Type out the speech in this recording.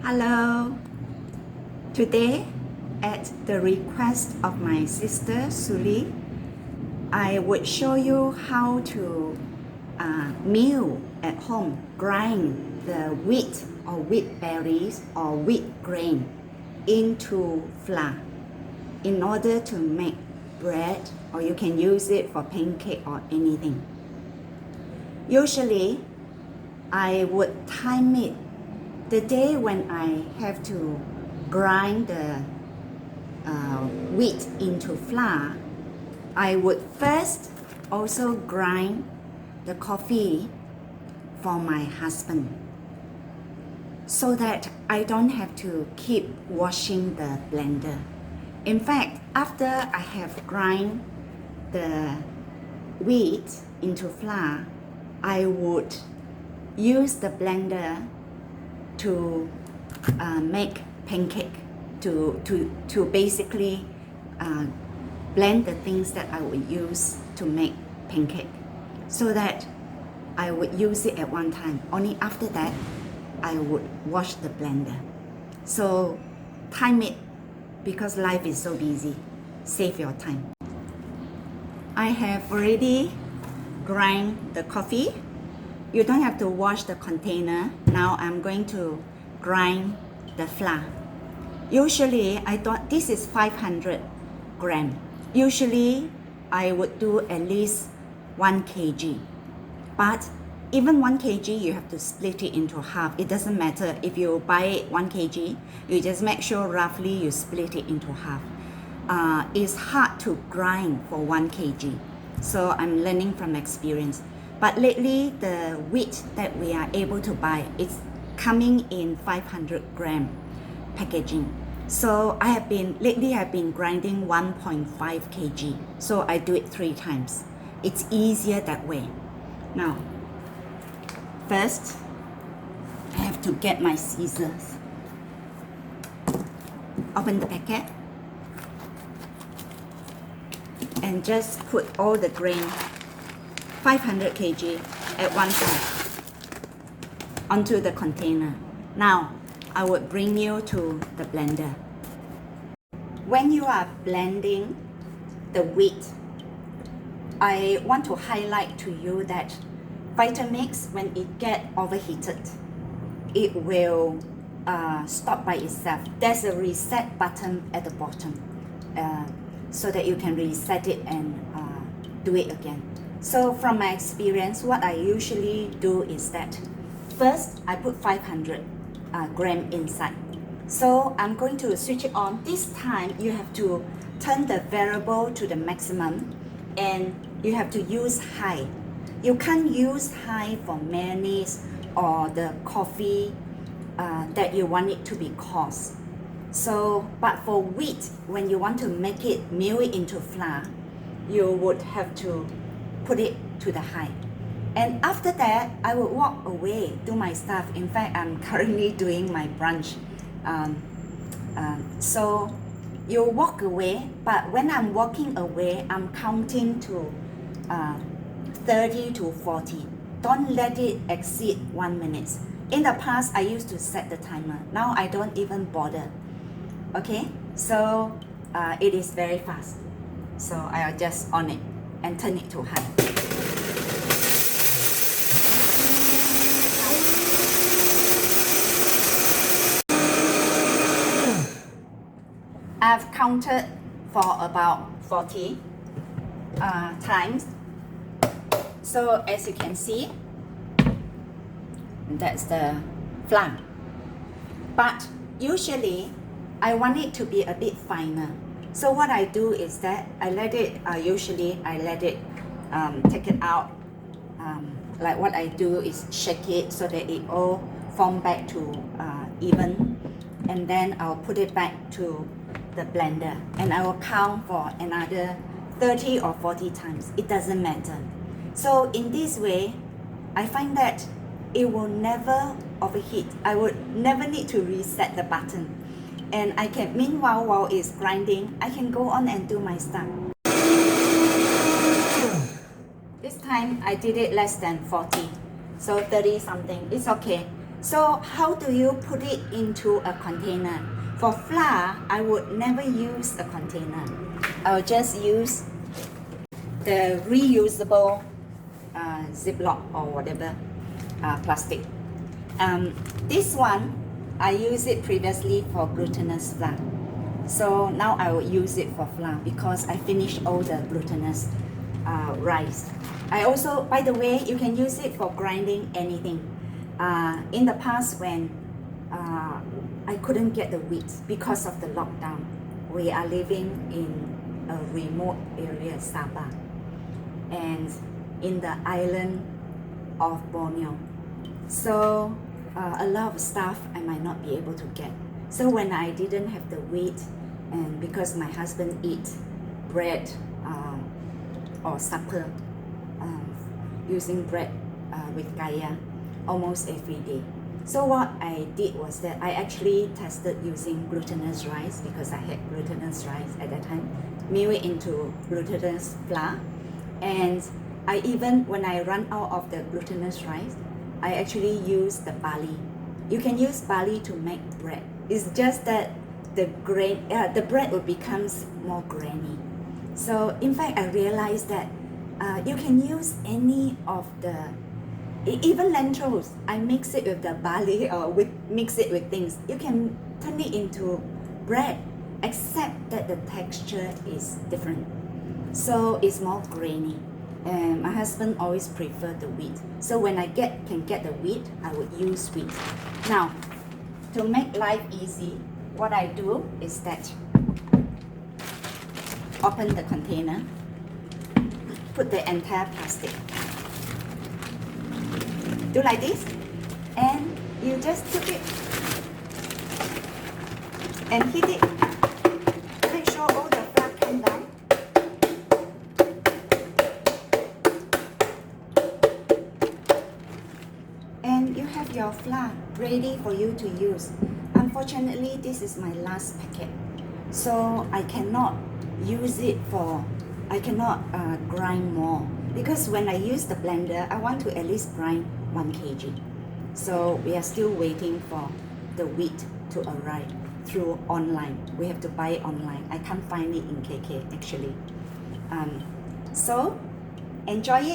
Hello. Today, at the request of my sister Suli, I would show you how to mill at home, grind the wheat or wheat berries or wheat grain into flour in order to make bread, or you can use it for pancake or anything. Usually, I would time it the day when I have to grind the wheat into flour. I would first also grind the coffee for my husband so that I don't have to keep washing the blender. In fact, after I have grind the wheat into flour, I would use the blender to make pancake, to basically blend the things that I would use to make pancake, so that I would use it at one time. Only after that, I would wash the blender. So time it, because life is so busy. Save your time. I have already grind the coffee. You don't have to wash the container. Now I'm going to grind the flour. Usually I thought this is 500 gram. Usually I would do at least 1 kg. But even 1 kg, you have to split it into half. It doesn't matter if you buy it 1 kg, you just make sure roughly you split it into half. It's hard to grind for 1 kg. So I'm learning from experience. But lately, the wheat that we are able to buy is coming in 500 gram packaging. So lately I've been grinding 1.5 kg. So I do it 3 times. It's easier that way. Now, first, I have to get my scissors. Open the packet and just put all the grain, 500 kg at one time, onto the container. Now, I would bring you to the blender. When you are blending the wheat, I want to highlight to you that Vitamix, when it get overheated, it will stop by itself. There's a reset button at the bottom, so that you can reset it and do it again. So from my experience, what I usually do is that first I put 500 gram inside. So I'm going to switch it on. This time you have to turn the variable to the maximum and you have to use high. You can't use high for mayonnaise or the coffee that you want it to be coarse. So, but for wheat, when you want to make it, mill it into flour, you would have to put it to the high. And after that, I would walk away, do my stuff. In fact, I'm currently doing my brunch. So you walk away, but when I'm walking away, I'm counting to 30 to 40. Don't let it exceed 1 minute. In the past, I used to set the timer. Now I don't even bother. Okay, so it is very fast. So I'll just on it and turn it to high. I've counted for about 40 times. So as you can see, that's the flour. But usually, I want it to be a bit finer. So what I do is that I let it, take it out. Like what I do is shake it so that it all form back to even. And then I'll put it back to the blender. And I will count for another 30 or 40 times. It doesn't matter. So in this way, I find that it will never overheat. I would never need to reset the button. And I can, meanwhile, while it's grinding, I can go on and do my stuff. This time I did it less than 40, so 30 something. It's okay. So how do you put it into a container? For flour, I would never use a container. I'll just use the reusable Ziploc or whatever plastic. This one, I used it previously for glutinous flour. So now I will use it for flour because I finished all the glutinous rice. I also, by the way, you can use it for grinding anything. In the past when I couldn't get the wheat because of the lockdown, we are living in a remote area, Sabah, and in the island of Borneo. So a lot of stuff I might not be able to get. So when I didn't have the wheat, and because my husband eats bread or supper using bread with kaya almost every day. So what I did was that I actually tested using glutinous rice because I had glutinous rice at that time, mill it into glutinous flour, and I even, when I run out of the glutinous rice, I actually use the barley. You can use barley to make bread. It's just that the bread will become more grainy. So in fact, I realized that you can use any of the, even lentils. I mix it with the barley or mix it with things. You can turn it into bread, except that the texture is different. So it's more grainy. And my husband always preferred the wheat. So when I can get the wheat, I would use wheat. Now, to make life easy, what I do is that open the container, put the entire plastic. Do like this, and you just took it and hit it. Make sure all the flour come down. And you have your flour ready for you to use. Unfortunately, this is my last packet, so I cannot use it I cannot grind more, because when I use the blender, I want to at least grind 1 kg. So we are still waiting for the wheat to arrive through online. We have to buy it online. I can't find it in KK actually. So enjoy it.